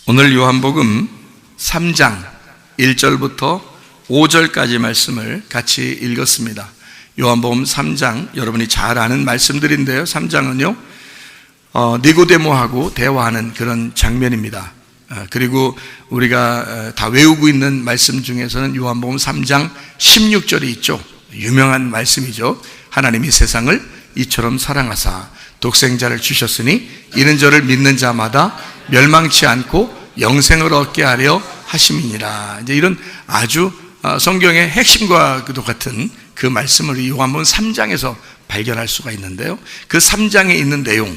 오늘 요한복음 3장 1절부터 5절까지 말씀을 같이 읽었습니다. 요한복음 3장, 여러분이 잘 아는 말씀들인데요, 3장은요 니고데모하고 대화하는 그런 장면입니다. 그리고 우리가 다 외우고 있는 말씀 중에서는 요한복음 3장 16절이 있죠. 유명한 말씀이죠. 하나님이 세상을 이처럼 사랑하사 독생자를 주셨으니 이는 저를 믿는 자마다 멸망치 않고 영생을 얻게 하려 하심이니라. 이제 이런 아주 성경의 핵심과 같은 그 말씀을 요한복음 3장에서 발견할 수가 있는데요, 그 3장에 있는 내용,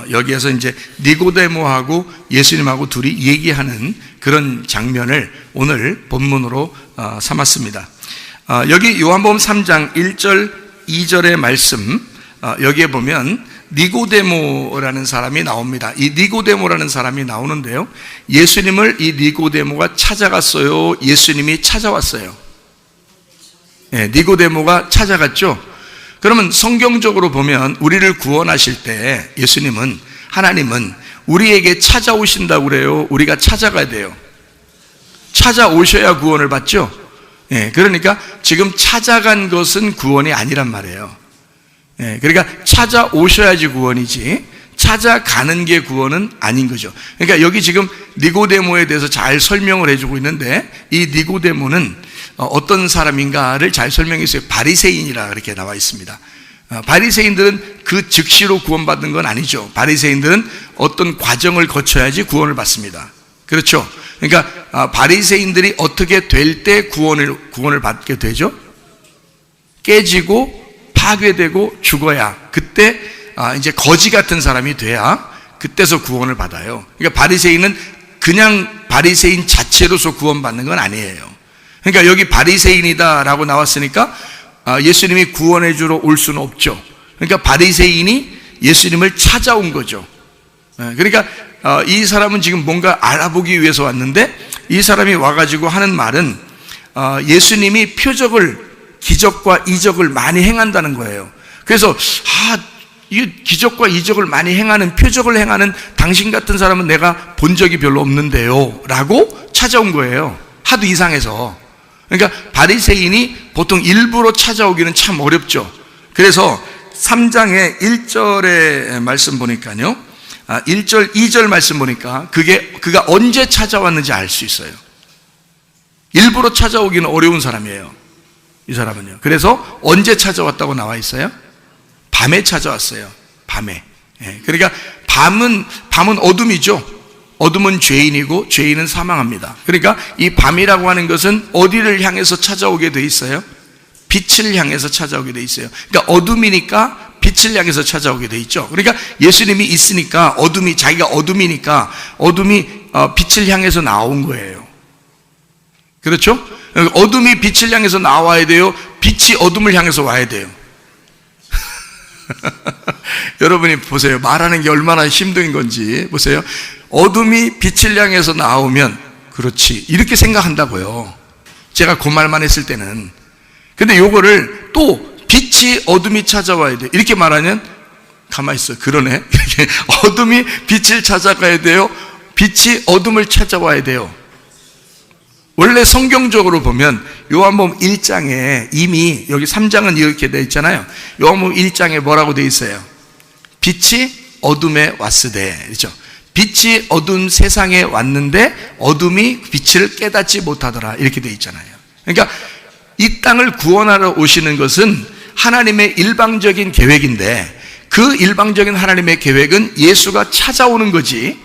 여기에서 이제 니고데모하고 예수님하고 둘이 얘기하는 그런 장면을 오늘 본문으로 삼았습니다. 여기 요한복음 3장 1절 2절의 말씀, 여기에 보면 니고데모라는 사람이 나옵니다. 이 니고데모라는 사람이 나오는데요, 예수님을 이 니고데모가 찾아갔어요, 예수님이 찾아왔어요? 네, 니고데모가 찾아갔죠. 그러면 성경적으로 보면 우리를 구원하실 때 예수님은, 하나님은 우리에게 찾아오신다고 그래요, 우리가 찾아가야 돼요? 찾아오셔야 구원을 받죠. 네, 그러니까 지금 찾아간 것은 구원이 아니란 말이에요. 그러니까 찾아오셔야지 구원이지 찾아가는 게 구원은 아닌 거죠. 그러니까 여기 지금 니고데모에 대해서 잘 설명을 해주고 있는데, 이 니고데모는 어떤 사람인가를 잘 설명했어요. 바리새인이라 그렇게 나와 있습니다. 바리새인들은 그 즉시로 구원받는 건 아니죠. 바리새인들은 어떤 과정을 거쳐야지 구원을 받습니다. 그렇죠? 그러니까 바리새인들이 어떻게 될 때 구원을 받게 되죠? 깨지고 파괴되고 죽어야, 그때 이제 거지 같은 사람이 돼야 그때서 구원을 받아요. 그러니까 바리새인은 그냥 바리새인 자체로서 구원받는 건 아니에요. 그러니까 여기 바리새인이다라고 나왔으니까 예수님이 구원해 주러 올 수는 없죠. 그러니까 바리새인이 예수님을 찾아온 거죠. 그러니까 이 사람은 지금 뭔가 알아보기 위해서 왔는데, 이 사람이 와가지고 하는 말은 예수님이 기적과 이적을 많이 행한다는 거예요. 그래서 이 기적과 이적을 많이 행하는, 표적을 행하는 당신 같은 사람은 내가 본 적이 별로 없는데요 라고 찾아온 거예요. 하도 이상해서. 그러니까 바리새인이 보통 일부러 찾아오기는 참 어렵죠. 그래서 3장의 1절의 말씀 보니까요, 1절 2절 말씀 보니까 그가 언제 찾아왔는지 알 수 있어요. 일부러 찾아오기는 어려운 사람이에요, 이 사람은요. 그래서 언제 찾아왔다고 나와 있어요? 밤에 찾아왔어요. 밤에. 그러니까 밤은 어둠이죠. 어둠은 죄인이고 죄인은 사망합니다. 그러니까 이 밤이라고 하는 것은 어디를 향해서 찾아오게 돼 있어요? 빛을 향해서 찾아오게 돼 있어요. 그러니까 어둠이니까 빛을 향해서 찾아오게 돼 있죠. 그러니까 예수님이 있으니까 자기가 어둠이니까 어둠이 빛을 향해서 나온 거예요. 그렇죠? 어둠이 빛을 향해서 나와야 돼요? 빛이 어둠을 향해서 와야 돼요? 여러분이 보세요. 말하는 게 얼마나 힘든 건지 보세요. 어둠이 빛을 향해서 나오면, 그렇지, 이렇게 생각한다고요. 제가 그 말만 했을 때는. 근데 요거를 또 빛이 어둠이 찾아와야 돼, 이렇게 말하면 가만히 있어. 그러네. 어둠이 빛을 찾아가야 돼요? 빛이 어둠을 찾아와야 돼요? 원래 성경적으로 보면 요한복음 1장에 이미, 여기 3장은 이렇게 되어 있잖아요. 요한복음 1장에 뭐라고 되어 있어요? 빛이 어둠에 왔으되, 그렇죠? 빛이 어두운 세상에 왔는데 어둠이 빛을 깨닫지 못하더라, 이렇게 되어 있잖아요. 그러니까 이 땅을 구원하러 오시는 것은 하나님의 일방적인 계획인데, 그 일방적인 하나님의 계획은 예수가 찾아오는 거지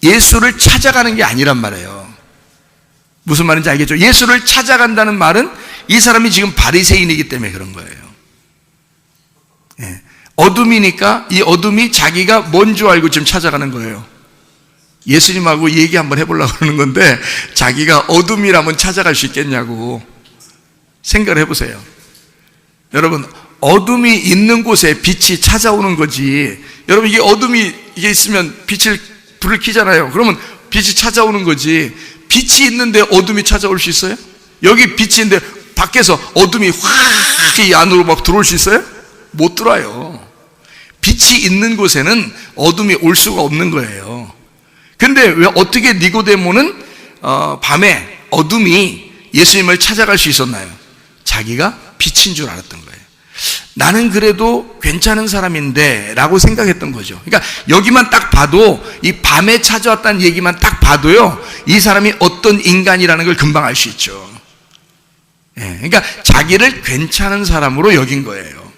예수를 찾아가는 게 아니란 말이에요. 무슨 말인지 알겠죠? 예수를 찾아간다는 말은 이 사람이 지금 바리새인이기 때문에 그런 거예요. 어둠이니까 이 어둠이 자기가 뭔 줄 알고 지금 찾아가는 거예요. 예수님하고 얘기 한번 해보려고 하는 건데, 자기가 어둠이라면 찾아갈 수 있겠냐고 생각을 해보세요. 여러분, 어둠이 있는 곳에 빛이 찾아오는 거지. 여러분, 이게 어둠이 있으면 불을 켜잖아요. 그러면 빛이 찾아오는 거지. 빛이 있는데 어둠이 찾아올 수 있어요? 여기 빛이 있는데 밖에서 어둠이 확 이 안으로 막 들어올 수 있어요? 못 들어와요. 빛이 있는 곳에는 어둠이 올 수가 없는 거예요. 근데 왜 어떻게 니고데모는 밤에 어둠이 예수님을 찾아갈 수 있었나요? 자기가 빛인 줄 알았던 거예요. 나는 그래도 괜찮은 사람인데 라고 생각했던 거죠. 그러니까 여기만 딱 봐도, 이 밤에 찾아왔다는 얘기만 딱 봐도요, 이 사람이 어떤 인간이라는 걸 금방 알 수 있죠. 그러니까 자기를 괜찮은 사람으로 여긴 거예요.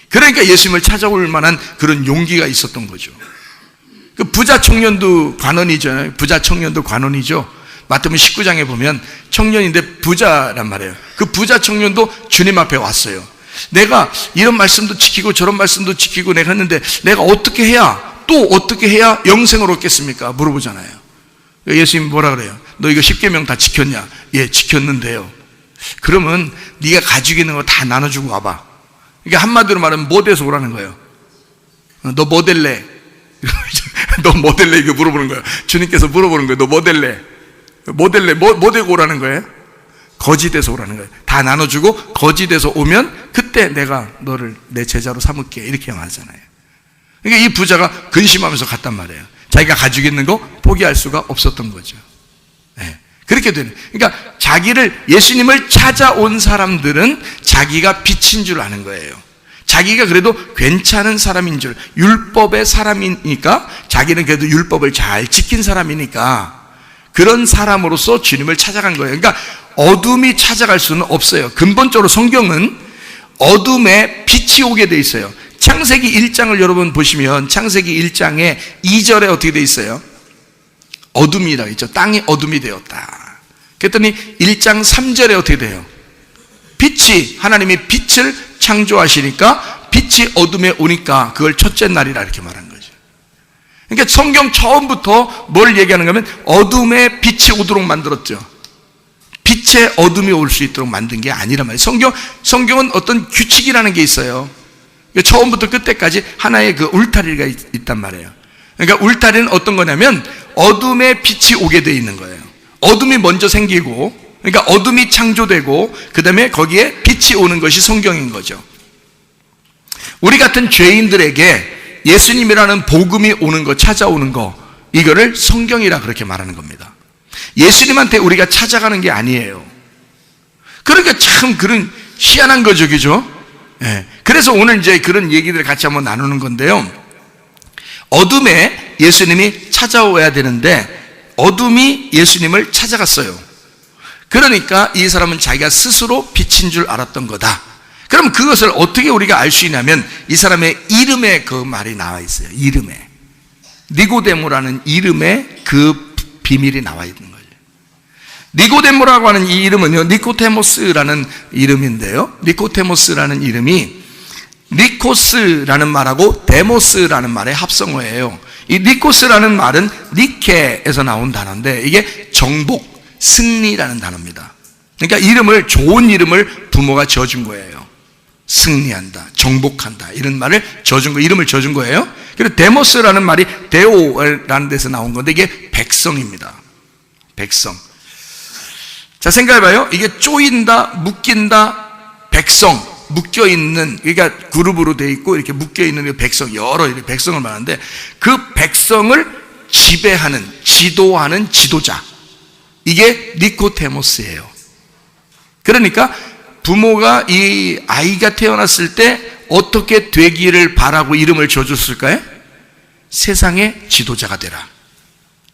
그러니까 예수님을 찾아올 만한 그런 용기가 있었던 거죠. 그 부자 청년도 관원이죠. 부자 청년도 관원이죠. 마태복음 19장에 보면 청년인데 부자란 말이에요. 그 부자 청년도 주님 앞에 왔어요. 내가 이런 말씀도 지키고 저런 말씀도 지키고 내가 했는데 내가 어떻게 해야, 또 어떻게 해야 영생을 얻겠습니까? 물어보잖아요. 예수님 뭐라 그래요? 너 이거 10계명 다 지켰냐? 예, 지켰는데요. 그러면 네가 가지고 있는 거 다 나눠주고 와봐. 그러니까 한마디로 말하면 뭐 돼서 오라는 거예요. 너 뭐 될래? 너 뭐 될래? 이거 물어보는 거예요. 주님께서 물어보는 거예요. 너 뭐 될래? 뭐 될래? 뭐 되고 오라는 거예요? 거지 돼서 오라는 거예요. 다 나눠주고 거지 돼서 오면 그때 내가 너를 내 제자로 삼을게, 이렇게 말하잖아요. 그러니까 이 부자가 근심하면서 갔단 말이에요. 자기가 가지고 있는 거 포기할 수가 없었던 거죠. 그렇게 되는. 그러니까 자기를, 예수님을 찾아온 사람들은 자기가 빛인 줄 아는 거예요. 자기가 그래도 괜찮은 사람인 줄, 율법의 사람이니까, 자기는 그래도 율법을 잘 지킨 사람이니까 그런 사람으로서 주님을 찾아간 거예요. 그러니까 어둠이 찾아갈 수는 없어요. 근본적으로 성경은 어둠에 빛이 오게 돼 있어요. 창세기 1장을 여러분 보시면 창세기 1장에 2절에 어떻게 돼 있어요? 어둠이라고 있죠. 땅이 어둠이 되었다. 그랬더니 1장 3절에 어떻게 돼요? 빛이, 하나님이 빛을 창조하시니까 빛이 어둠에 오니까 그걸 첫째 날이라 이렇게 말한 거죠. 그러니까 성경 처음부터 뭘 얘기하는 거면 어둠에 빛이 오도록 만들었죠. 빛에 어둠이 올 수 있도록 만든 게 아니란 말이에요. 성경은 어떤 규칙이라는 게 있어요. 처음부터 끝까지 하나의 그 울타리가 있단 말이에요. 그러니까 울타리는 어떤 거냐면 어둠에 빛이 오게 돼 있는 거예요. 어둠이 먼저 생기고, 그러니까 어둠이 창조되고 그 다음에 거기에 빛이 오는 것이 성경인 거죠. 우리 같은 죄인들에게 예수님이라는 복음이 오는 거, 찾아오는 거, 이거를 성경이라 그렇게 말하는 겁니다. 예수님한테 우리가 찾아가는 게 아니에요. 그러니까 참 그런 희한한 거죠, 그죠? 그래서 오늘 이제 그런 얘기들을 같이 한번 나누는 건데요. 어둠에 예수님이 찾아와야 되는데 어둠이 예수님을 찾아갔어요. 그러니까 이 사람은 자기가 스스로 빛인 줄 알았던 거다. 그럼 그것을 어떻게 우리가 알 수 있냐면 이 사람의 이름에 그 말이 나와 있어요. 이름에. 니고데모라는 이름에 그 비밀이 나와 있는 거예요. 니고데모라고 하는 이 이름은요, 니코데모스라는 이름인데요, 니코데모스라는 이름이 니코스라는 말하고 데모스라는 말의 합성어예요. 이 니코스라는 말은 니케에서 나온 단어인데 이게 정복, 승리라는 단어입니다. 그러니까 이름을, 좋은 이름을 부모가 지어준 거예요. 승리한다, 정복한다, 이런 말을 지어준 거, 이름을 지어준 거예요. 그리고 데모스라는 말이 데오라는 데서 나온 건데 이게 백성입니다. 백성. 자, 생각해봐요. 이게 쪼인다, 묶인다, 백성, 묶여있는, 그러니까 그룹으로 돼 있고 이렇게 묶여있는 백성, 여러 이렇게 백성을 말하는데 그 백성을 지배하는, 지도하는 지도자, 이게 니코데모스예요. 그러니까 부모가 이 아이가 태어났을 때 어떻게 되기를 바라고 이름을 지어줬을까요? 세상의 지도자가 되라,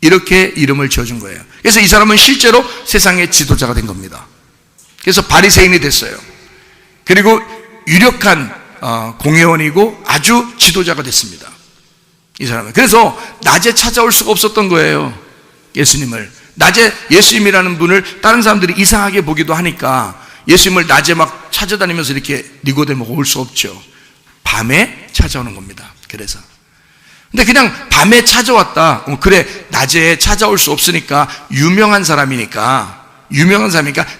이렇게 이름을 지어준 거예요. 그래서 이 사람은 실제로 세상의 지도자가 된 겁니다. 그래서 바리새인이 됐어요. 그리고 유력한 공회원이고 아주 지도자가 됐습니다, 이 사람은. 그래서 낮에 찾아올 수가 없었던 거예요, 예수님을. 낮에 예수님이라는 분을 다른 사람들이 이상하게 보기도 하니까 예수님을 낮에 막 찾아다니면서 이렇게 니고데모가 올 수 없죠. 밤에 찾아오는 겁니다. 그래서 근데 그냥 밤에 찾아왔다, 그래, 낮에 찾아올 수 없으니까 유명한 사람이니까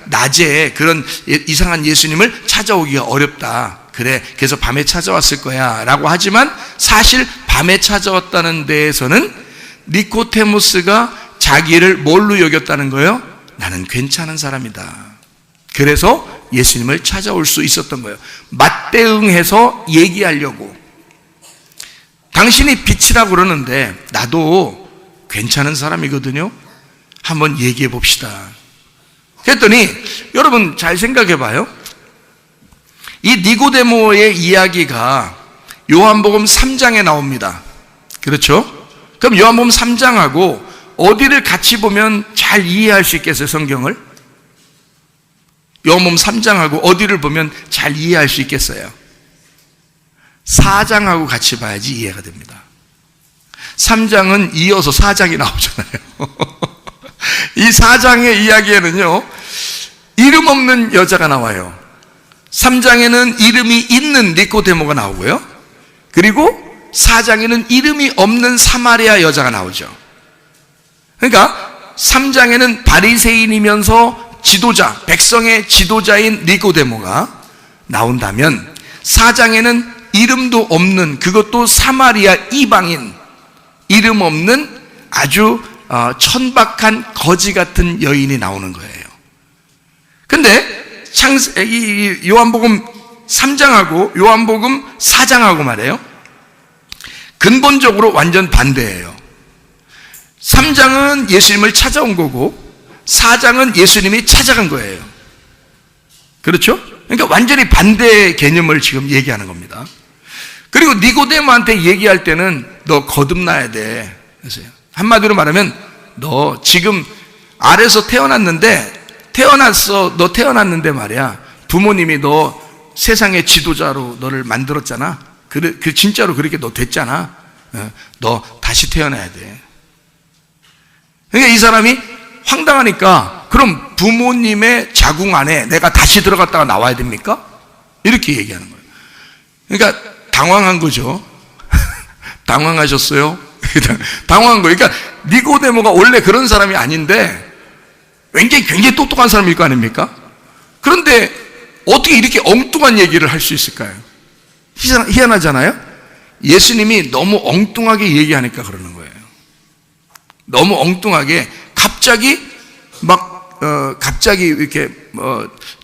낮에 그런 이상한 예수님을 찾아오기가 어렵다, 그래, 그래서 밤에 찾아왔을 거야 라고 하지만 사실 밤에 찾아왔다는 데에서는 니코데모스가 자기를 뭘로 여겼다는 거예요? 나는 괜찮은 사람이다. 그래서 예수님을 찾아올 수 있었던 거예요. 맞대응해서 얘기하려고. 당신이 빛이라고 그러는데 나도 괜찮은 사람이거든요. 한번 얘기해 봅시다. 그랬더니 여러분 잘 생각해 봐요. 이 니고데모의 이야기가 요한복음 3장에 나옵니다. 그렇죠? 그럼 요한복음 3장하고 어디를 같이 보면 잘 이해할 수 있겠어요, 성경을? 요한복음 3장하고 어디를 보면 잘 이해할 수 있겠어요? 4장하고 같이 봐야지 이해가 됩니다. 3장은 이어서 4장이 나오잖아요. 이 4장의 이야기에는요, 이름 없는 여자가 나와요. 3장에는 이름이 있는 니고데모가 나오고요. 그리고 4장에는 이름이 없는 사마리아 여자가 나오죠. 그러니까 3장에는 바리새인이면서 지도자, 백성의 지도자인 니고데모가 나온다면 4장에는 이름도 없는, 그것도 사마리아 이방인, 이름 없는 아주 천박한 거지 같은 여인이 나오는 거예요. 근데 요한복음 3장하고 요한복음 4장하고 말이에요, 근본적으로 완전 반대예요. 3장은 예수님을 찾아온 거고 4장은 예수님이 찾아간 거예요. 그렇죠? 그러니까 완전히 반대 개념을 지금 얘기하는 겁니다. 그리고 니고데모한테 얘기할 때는 너 거듭나야 돼. 그래서요. 한마디로 말하면 너 지금 아래서 너 태어났는데 말이야, 부모님이 너 세상의 지도자로 너를 만들었잖아. 진짜로 그렇게 너 됐잖아. 너 다시 태어나야 돼. 그러니까 이 사람이 황당하니까, 그럼 부모님의 자궁 안에 내가 다시 들어갔다가 나와야 됩니까? 이렇게 얘기하는 거예요. 그러니까 당황한 거죠. 당황하셨어요? 당황한 거예요. 그러니까 니고데모가 원래 그런 사람이 아닌데 굉장히 똑똑한 사람일 거 아닙니까? 그런데 어떻게 이렇게 엉뚱한 얘기를 할 수 있을까요? 희한하잖아요? 예수님이 너무 엉뚱하게 얘기하니까 그러는 거예요. 너무 엉뚱하게 갑자기 이렇게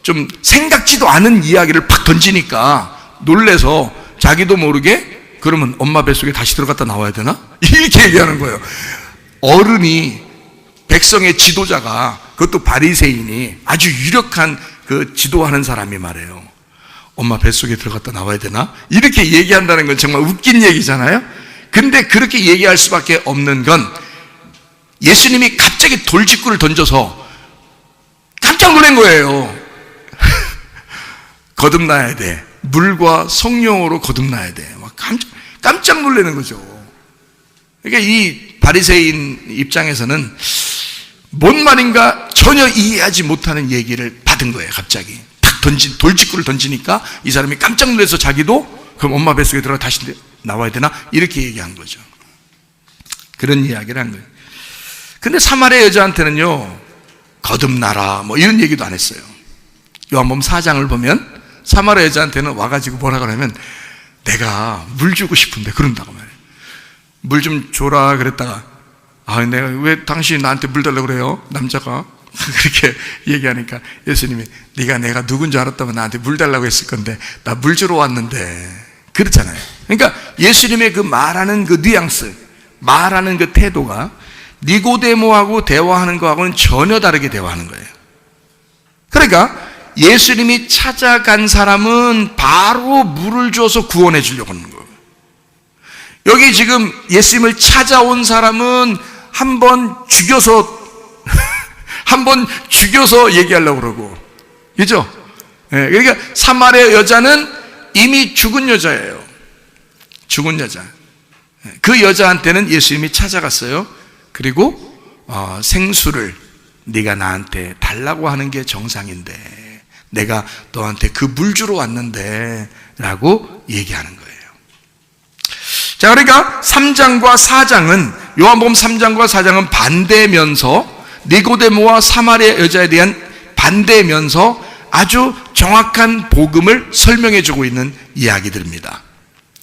좀 생각지도 않은 이야기를 팍 던지니까 놀래서 자기도 모르게, 그러면 엄마 뱃속에 다시 들어갔다 나와야 되나? 이렇게 얘기하는 거예요. 어른이, 백성의 지도자가, 그것도 바리새인이, 아주 유력한 그 지도하는 사람이 말해요. 엄마 뱃속에 들어갔다 나와야 되나? 이렇게 얘기한다는 건 정말 웃긴 얘기잖아요. 근데 그렇게 얘기할 수밖에 없는 건 예수님이 갑자기 돌직구를 던져서 깜짝 놀란 거예요. 거듭나야 돼. 물과 성령으로 거듭나야 돼. 막 깜짝 놀라는 거죠. 그러니까 이 바리새인 입장에서는 뭔 말인가 전혀 이해하지 못하는 얘기를 받은 거예요. 갑자기 탁 돌직구를 던지니까 이 사람이 깜짝 놀라서 자기도 그럼 엄마 뱃속에 들어가 다시 나와야 되나? 이렇게 얘기한 거죠. 그런 이야기를 한 거예요. 근데 사마리아 여자한테는요, 거듭나라 뭐 이런 얘기도 안 했어요. 요한복음 4장을 보면 사마리아 여자한테는 와가지고 뭐라 그러면 내가 물 주고 싶은데 그런다고 말해요. 물 좀 줘라 그랬다가, 내가 왜 당신이 나한테 물 달라고 그래요? 남자가 그렇게 얘기하니까 예수님이 네가 내가 누군지 알았다면 나한테 물 달라고 했을 건데 나 물 주러 왔는데, 그렇잖아요. 그러니까 예수님의 그 말하는 그 뉘앙스, 말하는 그 태도가 니고데모하고 대화하는 거하고는 전혀 다르게 대화하는 거예요. 그러니까 예수님이 찾아간 사람은 바로 물을 줘서 구원해 주려고 하는 거예요. 여기 지금 예수님을 찾아온 사람은 한번 죽여서 얘기하려고 그러고, 그죠? 그러니까 사마리아 여자는 이미 죽은 여자예요. 죽은 여자. 그 여자한테는 예수님이 찾아갔어요. 그리고 생수를 네가 나한테 달라고 하는 게 정상인데 내가 너한테 그 물 주러 왔는데 라고 얘기하는 거예요. 자, 그러니까 3장과 4장은, 요한복음 3장과 4장은 반대면서, 니고데모와 사마리아 여자에 대한 반대면서 아주 정확한 복음을 설명해 주고 있는 이야기들입니다.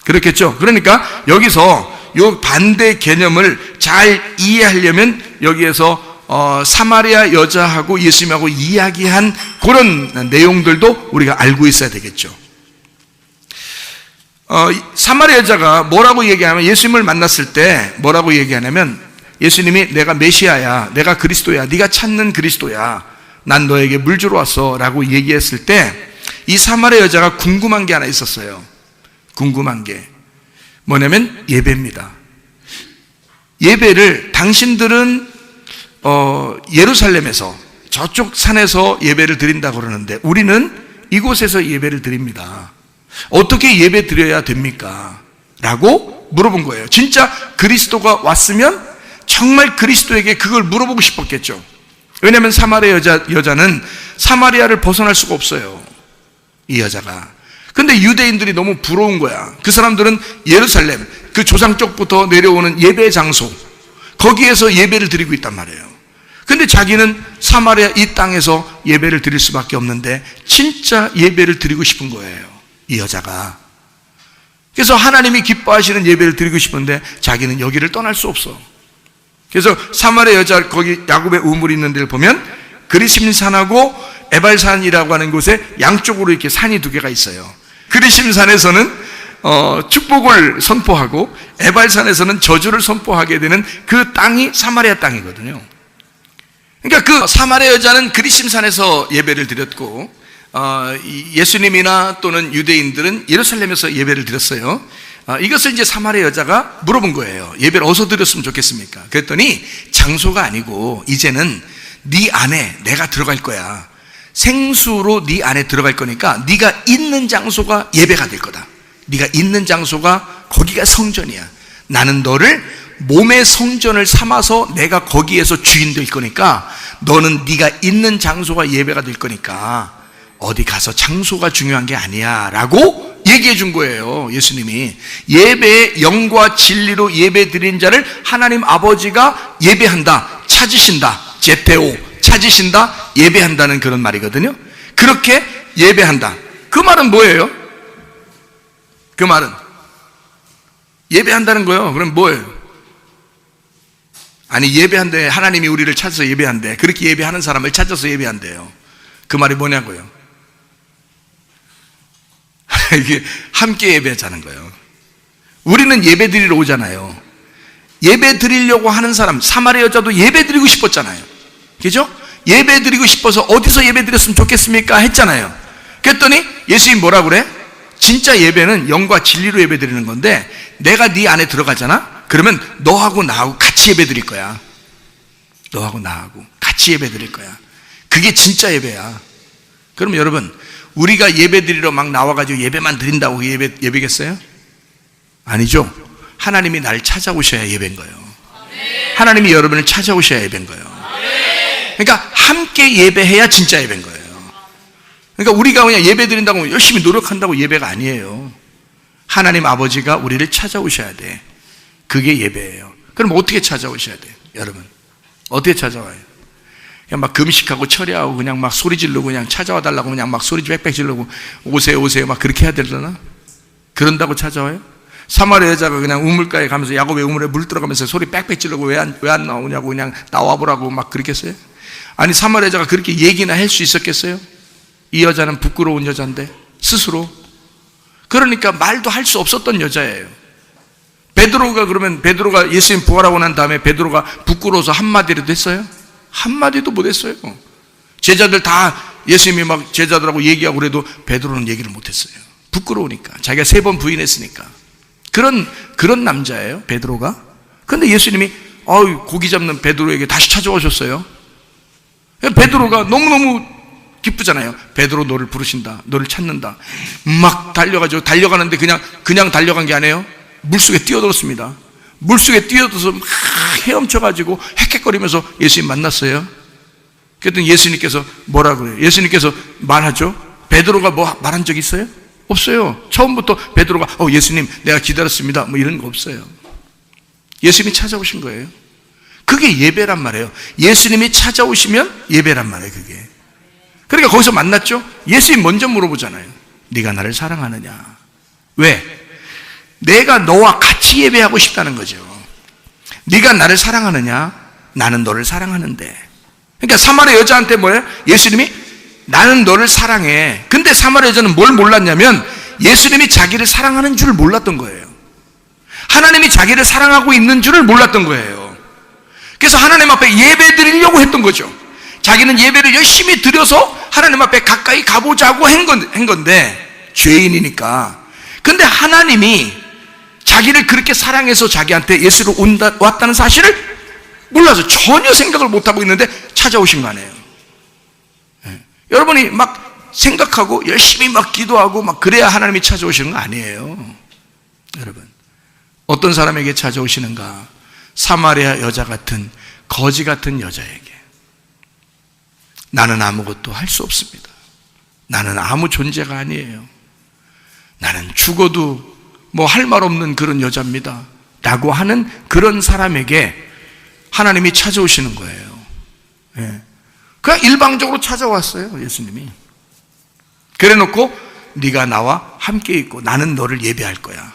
그렇겠죠? 그러니까 여기서 이 반대 개념을 잘 이해하려면 여기에서 사마리아 여자하고 예수님하고 이야기한 그런 내용들도 우리가 알고 있어야 되겠죠. 사마리아 여자가 뭐라고 얘기하면, 예수님을 만났을 때 뭐라고 얘기하냐면 예수님이 내가 메시아야, 내가 그리스도야, 네가 찾는 그리스도야, 난 너에게 물 주러 왔어 라고 얘기했을 때 이 사마리아 여자가 궁금한 게 하나 있었어요. 궁금한 게 뭐냐면 예배입니다. 예배를 당신들은 예루살렘에서 저쪽 산에서 예배를 드린다고 그러는데 우리는 이곳에서 예배를 드립니다. 어떻게 예배 드려야 됩니까? 라고 물어본 거예요. 진짜 그리스도가 왔으면 정말 그리스도에게 그걸 물어보고 싶었겠죠. 왜냐하면 사마리아 여자는 사마리아를 벗어날 수가 없어요. 이 여자가. 근데 유대인들이 너무 부러운 거야. 그 사람들은 예루살렘, 그 조상 쪽부터 내려오는 예배 장소, 거기에서 예배를 드리고 있단 말이에요. 근데 자기는 사마리아 이 땅에서 예배를 드릴 수밖에 없는데 진짜 예배를 드리고 싶은 거예요, 이 여자가. 그래서 하나님이 기뻐하시는 예배를 드리고 싶은데 자기는 여기를 떠날 수 없어. 그래서 사마리아 여자, 거기 야곱의 우물이 있는 데를 보면 그리심산하고 에발산이라고 하는 곳에 양쪽으로 이렇게 산이 두 개가 있어요. 그리심산에서는 축복을 선포하고 에발산에서는 저주를 선포하게 되는 그 땅이 사마리아 땅이거든요. 그러니까 그 사마리아 여자는 그리심산에서 예배를 드렸고 예수님이나 또는 유대인들은 예루살렘에서 예배를 드렸어요. 이것을 이제 사마리아 여자가 물어본 거예요. 예배를 어디서 드렸으면 좋겠습니까? 그랬더니 장소가 아니고 이제는 네 안에 내가 들어갈 거야. 생수로 네 안에 들어갈 거니까 네가 있는 장소가 예배가 될 거다. 네가 있는 장소가 거기가 성전이야. 나는 너를 몸의 성전을 삼아서 내가 거기에서 주인 될 거니까 너는 네가 있는 장소가 예배가 될 거니까 어디 가서 장소가 중요한 게 아니야 라고 얘기해 준 거예요. 예수님이 예배의 영과 진리로 예배 드린 자를 하나님 아버지가 예배한다, 찾으신다, 제테오, 찾으신다, 예배한다는 그런 말이거든요. 그렇게 예배한다. 그 말은 뭐예요? 그 말은 예배한다는 거예요. 그럼 뭐예요? 아니, 예배한대. 하나님이 우리를 찾아서 예배한대. 그렇게 예배하는 사람을 찾아서 예배한대요. 그 말이 뭐냐고요? 이게 함께 예배하자는 거예요. 우리는 예배 드리러 오잖아요. 예배 드리려고 하는 사람, 사마리아 여자도 예배 드리고 싶었잖아요. 그죠? 예배 드리고 싶어서 어디서 예배 드렸으면 좋겠습니까? 했잖아요. 그랬더니 예수님이 뭐라 그래? 진짜 예배는 영과 진리로 예배 드리는 건데 내가 네 안에 들어가잖아? 그러면 너하고 나하고 같이 예배 드릴 거야. 너하고 나하고 같이 예배 드릴 거야. 그게 진짜 예배야. 그럼 여러분, 우리가 예배 드리러 막 나와가지고 예배만 드린다고 예배겠어요? 아니죠. 하나님이 날 찾아오셔야 예배인 거예요. 하나님이 여러분을 찾아오셔야 예배인 거예요. 그러니까 함께 예배해야 진짜 예배인 거예요. 그러니까 우리가 그냥 예배 드린다고 열심히 노력한다고 예배가 아니에요. 하나님 아버지가 우리를 찾아오셔야 돼. 그게 예배예요. 그럼 어떻게 찾아오셔야 돼요? 여러분, 어떻게 찾아와요? 그냥 막 금식하고 철야하고 그냥 막 소리 지르고 그냥 찾아와 달라고 그냥 막 소리 빽빽 지르고 오세요 오세요 막 그렇게 해야 되려나? 그런다고 찾아와요? 사마리아 여자가 그냥 우물가에 가면서 야곱의 우물에 물 들어가면서 소리 빽빽 지르고 왜 안 나오냐고 그냥 나와보라고 막 그랬겠어요? 아니, 사마리아 여자가 그렇게 얘기나 할 수 있었겠어요? 이 여자는 부끄러운 여자인데 스스로. 그러니까 말도 할 수 없었던 여자예요. 베드로가 예수님 부활하고 난 다음에 베드로가 부끄러워서 한마디라도 했어요? 한마디도 못 했어요. 제자들 다 예수님이 막 제자들하고 얘기하고 그래도 베드로는 얘기를 못 했어요. 부끄러우니까. 자기가 3번 부인했으니까. 그런 남자예요, 베드로가. 그런데 예수님이 고기 잡는 베드로에게 다시 찾아오셨어요. 베드로가 너무너무 기쁘잖아요. 베드로, 너를 부르신다, 너를 찾는다. 막 달려가는데 그냥 달려간 게 아니에요. 물속에 뛰어들었습니다. 물속에 뛰어들어서 막 헤엄쳐가지고 헥헥거리면서 예수님 만났어요. 그랬더니 예수님께서 뭐라 그래요? 예수님께서 말하죠. 베드로가 뭐 말한 적 있어요? 없어요. 처음부터 베드로가 예수님 내가 기다렸습니다 뭐 이런 거 없어요. 예수님이 찾아오신 거예요. 그게 예배란 말이에요. 예수님이 찾아오시면 예배란 말이에요. 그게. 그러니까 거기서 만났죠. 예수님 먼저 물어보잖아요. 네가 나를 사랑하느냐? 왜? 내가 너와 같이 예배하고 싶다는 거죠. 네가 나를 사랑하느냐? 나는 너를 사랑하는데. 그러니까 사마리아 여자한테 뭐예요? 예수님이 나는 너를 사랑해. 근데 사마리아 여자는 뭘 몰랐냐면 예수님이 자기를 사랑하는 줄을 몰랐던 거예요. 하나님이 자기를 사랑하고 있는 줄을 몰랐던 거예요. 그래서 하나님 앞에 예배 드리려고 했던 거죠. 자기는 예배를 열심히 드려서 하나님 앞에 가까이 가보자고 한 건데, 죄인이니까. 근데 하나님이 자기를 그렇게 사랑해서 자기한테 예수로 왔다는 사실을 몰라서 전혀 생각을 못하고 있는데 찾아오신 거 아니에요. 여러분이 막 생각하고 열심히 막 기도하고 막 그래야 하나님이 찾아오시는 거 아니에요. 여러분, 어떤 사람에게 찾아오시는가? 사마리아 여자 같은, 거지 같은 여자에게. 나는 아무것도 할 수 없습니다. 나는 아무 존재가 아니에요. 나는 죽어도 뭐 할 말 없는 그런 여자입니다 라고 하는 그런 사람에게 하나님이 찾아오시는 거예요. 그냥 일방적으로 찾아왔어요, 예수님이. 그래 놓고 네가 나와 함께 있고 나는 너를 예배할 거야.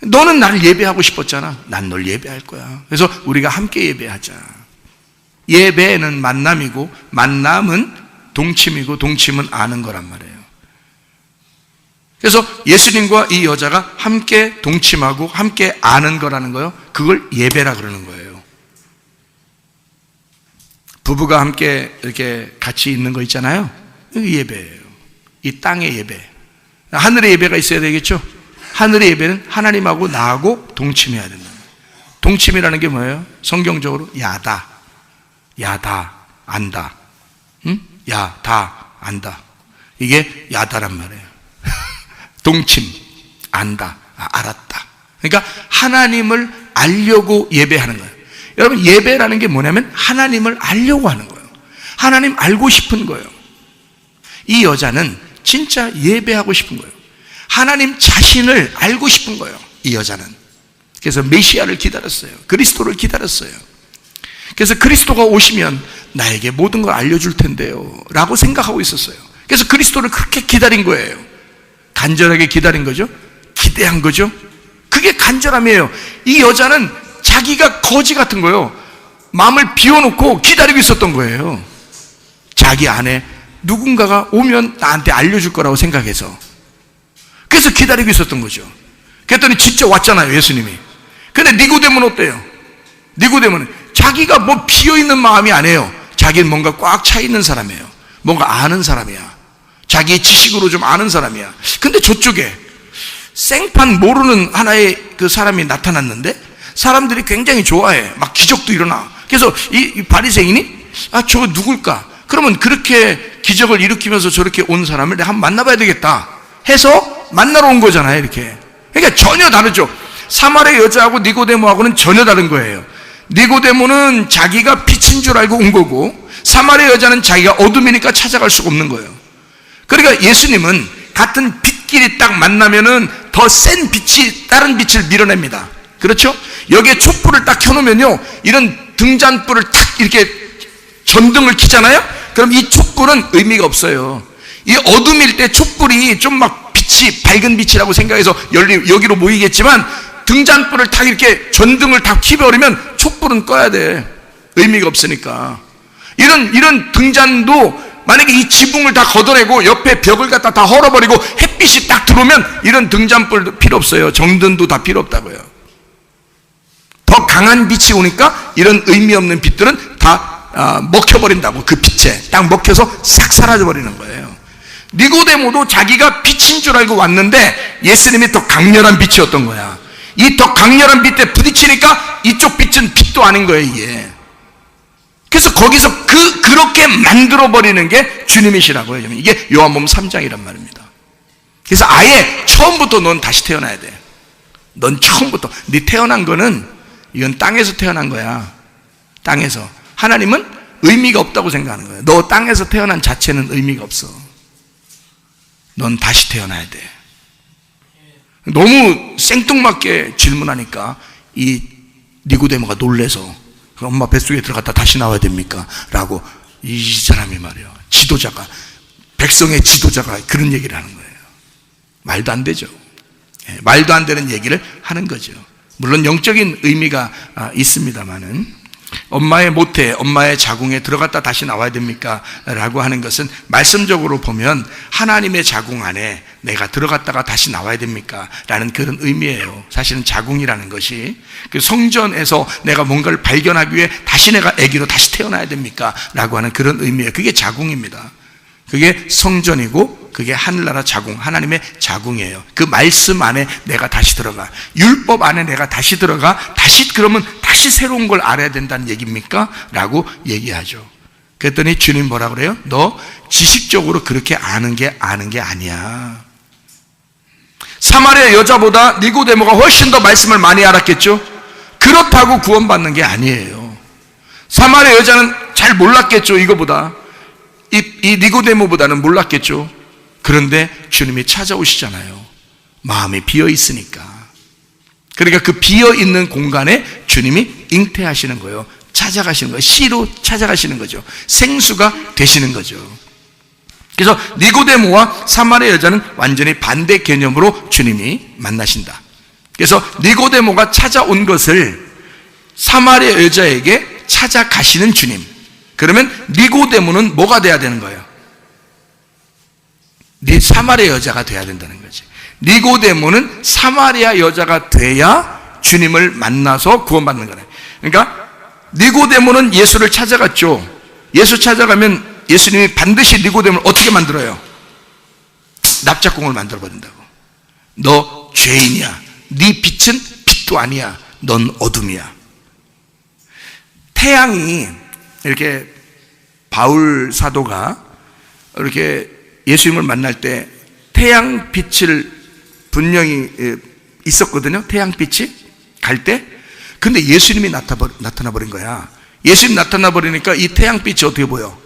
너는 나를 예배하고 싶었잖아. 난 널 예배할 거야. 그래서 우리가 함께 예배하자. 예배는 만남이고 만남은 동침이고 동침은 아는 거란 말이에요. 그래서 예수님과 이 여자가 함께 동침하고 함께 아는 거라는 거요, 그걸 예배라 그러는 거예요. 부부가 함께 이렇게 같이 있는 거 있잖아요. 이게 예배예요. 이 땅의 예배. 하늘의 예배가 있어야 되겠죠. 하늘의 예배는 하나님하고 나하고 동침해야 된다. 동침이라는 게 뭐예요? 성경적으로 야다, 안다, 야다, 안다. 이게 야다란 말이에요. 동침, 안다, 알았다. 그러니까 하나님을 알려고 예배하는 거예요. 여러분, 예배라는 게 뭐냐면 하나님을 알려고 하는 거예요. 하나님 알고 싶은 거예요. 이 여자는 진짜 예배하고 싶은 거예요. 하나님 자신을 알고 싶은 거예요, 이 여자는. 그래서 메시아를 기다렸어요. 그리스도를 기다렸어요. 그래서 그리스도가 오시면 나에게 모든 걸 알려줄 텐데요 라고 생각하고 있었어요. 그래서 그리스도를 그렇게 기다린 거예요. 간절하게 기다린 거죠. 기대한 거죠. 그게 간절함이에요. 이 여자는 자기가 거지 같은 거예요. 마음을 비워놓고 기다리고 있었던 거예요. 자기 안에 누군가가 오면 나한테 알려줄 거라고 생각해서. 그래서 기다리고 있었던 거죠. 그랬더니 직접 왔잖아요, 예수님이. 근데 니고데모는 어때요? 니고데모는 자기가 뭐 비어있는 마음이 아니에요. 자기는 뭔가 꽉 차 있는 사람이에요. 뭔가 아는 사람이야. 자기의 지식으로 좀 아는 사람이야. 근데 저쪽에 생판 모르는 하나의 그 사람이 나타났는데 사람들이 굉장히 좋아해. 막 기적도 일어나. 그래서 이 바리새인이 저거 누굴까? 그러면 그렇게 기적을 일으키면서 저렇게 온 사람을 내가 한번 만나봐야 되겠다 해서 만나러 온 거잖아요, 이렇게. 그러니까 전혀 다르죠. 사마리아 여자하고 니고데모하고는 전혀 다른 거예요. 니고데모는 자기가 빛인 줄 알고 온 거고, 사마리아 여자는 자기가 어둠이니까 찾아갈 수가 없는 거예요. 그러니까 예수님은 같은 빛끼리 딱 만나면은 더 센 빛이 다른 빛을 밀어냅니다. 그렇죠? 여기에 촛불을 딱 켜놓으면요, 이런 등잔불을 탁 이렇게 전등을 켜잖아요? 그럼 이 촛불은 의미가 없어요. 이 어둠일 때 촛불이 좀 막 빛이 밝은 빛이라고 생각해서 여기로 모이겠지만, 등잔불을 딱 이렇게 전등을 다 켜버리면 촛불은 꺼야 돼. 의미가 없으니까. 이런 등잔도 만약에 이 지붕을 다 걷어내고 옆에 벽을 갖다 다 헐어버리고 햇빛이 딱 들어오면 이런 등잔불도 필요 없어요. 정등도 다 필요 없다고요. 더 강한 빛이 오니까 이런 의미 없는 빛들은 다 먹혀버린다고. 그 빛에 딱 먹혀서 싹 사라져버리는 거예요. 니고데모도 자기가 빛인 줄 알고 왔는데 예수님이 더 강렬한 빛이었던 거야. 이 더 강렬한 빛에 부딪히니까 이쪽 빛은 빛도 아닌 거예요, 이게. 그래서 거기서 그렇게 만들어버리는 게 주님이시라고요. 이게 요한복음 3장이란 말입니다. 그래서 아예 처음부터 넌 다시 태어나야 돼. 넌 처음부터. 네 태어난 거는 이건 땅에서 태어난 거야. 땅에서. 하나님은 의미가 없다고 생각하는 거예요. 너 땅에서 태어난 자체는 의미가 없어. 넌 다시 태어나야 돼. 너무 생뚱맞게 질문하니까 이 니고데모가 놀래서 엄마 뱃속에 들어갔다 다시 나와야 됩니까? 라고 이 사람이 말이에요. 지도자가, 백성의 지도자가 그런 얘기를 하는 거예요. 말도 안 되죠. 말도 안 되는 얘기를 하는 거죠. 물론 영적인 의미가 있습니다만은. 엄마의 모태, 엄마의 자궁에 들어갔다 다시 나와야 됩니까? 라고 하는 것은 말씀적으로 보면 하나님의 자궁 안에 내가 들어갔다가 다시 나와야 됩니까? 라는 그런 의미예요. 사실은 자궁이라는 것이 그 성전에서 내가 뭔가를 발견하기 위해 다시 내가 아기로 다시 태어나야 됩니까? 라고 하는 그런 의미예요. 그게 자궁입니다. 그게 성전이고 그게 하늘나라 자궁, 하나님의 자궁이에요. 그 말씀 안에 내가 다시 들어가, 율법 안에 내가 다시 들어가, 다시 그러면 다시 새로운 걸 알아야 된다는 얘기입니까? 라고 얘기하죠. 그랬더니 주님 뭐라 그래요? 너 지식적으로 그렇게 아는 게 아니야. 사마리아 여자보다 니고데모가 훨씬 더 말씀을 많이 알았겠죠? 그렇다고 구원받는 게 아니에요. 사마리아 여자는 잘 몰랐겠죠, 이거보다. 이 니고데모보다는 몰랐겠죠. 그런데 주님이 찾아오시잖아요. 마음이 비어 있으니까. 그러니까 그 비어 있는 공간에 주님이 잉태하시는 거예요. 찾아가시는 거예요. 씨로 찾아가시는 거죠. 생수가 되시는 거죠. 그래서 니고데모와 사마리아 여자는 완전히 반대 개념으로 주님이 만나신다. 그래서 니고데모가 찾아온 것을 사마리아 여자에게 찾아가시는 주님. 그러면 니고데모는 뭐가 돼야 되는 거예요? 사마리아 여자가 돼야 된다는 거지. 니고데모는 사마리아 여자가 돼야 주님을 만나서 구원받는 거네. 그러니까 니고데모는 예수를 찾아갔죠. 예수 찾아가면 예수님이 반드시 니고데모를 어떻게 만들어요? 납작공을 만들어버린다고. 너 죄인이야. 네 빛은 빛도 아니야. 넌 어둠이야. 태양이 이렇게 바울 사도가 이렇게 예수님을 만날 때 태양빛을 분명히 있었거든요. 태양빛이 갈 때. 근데 예수님이 나타나 버린 거야. 예수님 나타나 버리니까 이 태양빛이 어떻게 보여?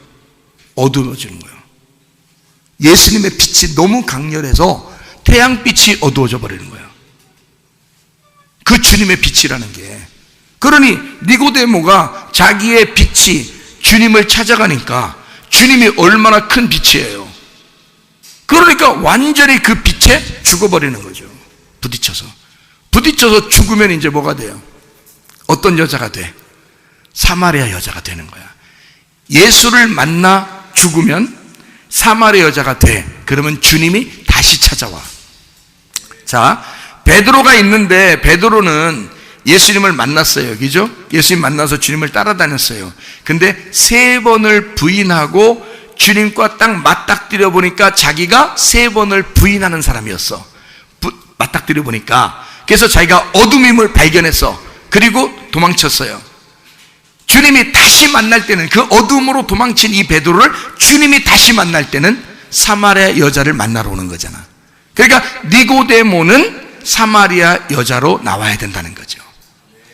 어두워지는 거예요. 예수님의 빛이 너무 강렬해서 태양빛이 어두워져 버리는 거예요. 그 주님의 빛이라는 게. 그러니 니고데모가 자기의 빛이 주님을 찾아가니까 주님이 얼마나 큰 빛이에요. 그러니까 완전히 그 빛에 죽어버리는 거죠. 부딪혀서 죽으면 이제 뭐가 돼요? 어떤 여자가 돼? 사마리아 여자가 되는 거야. 예수를 만나 죽으면 사마리아 여자가 돼. 그러면 주님이 다시 찾아와. 자, 베드로가 있는데 베드로는 예수님을 만났어요. 그죠? 예수님 만나서 주님을 따라다녔어요. 근데 3번을 부인하고 주님과 딱 맞닥뜨려 보니까 자기가 3번을 부인하는 사람이었어. 맞닥뜨려 보니까. 그래서 자기가 어둠임을 발견했어. 그리고 도망쳤어요. 주님이 다시 만날 때는 그 어둠으로 도망친 이 베드로를 주님이 다시 만날 때는 사마리아 여자를 만나러 오는 거잖아. 그러니까 니고데모는 사마리아 여자로 나와야 된다는 거죠.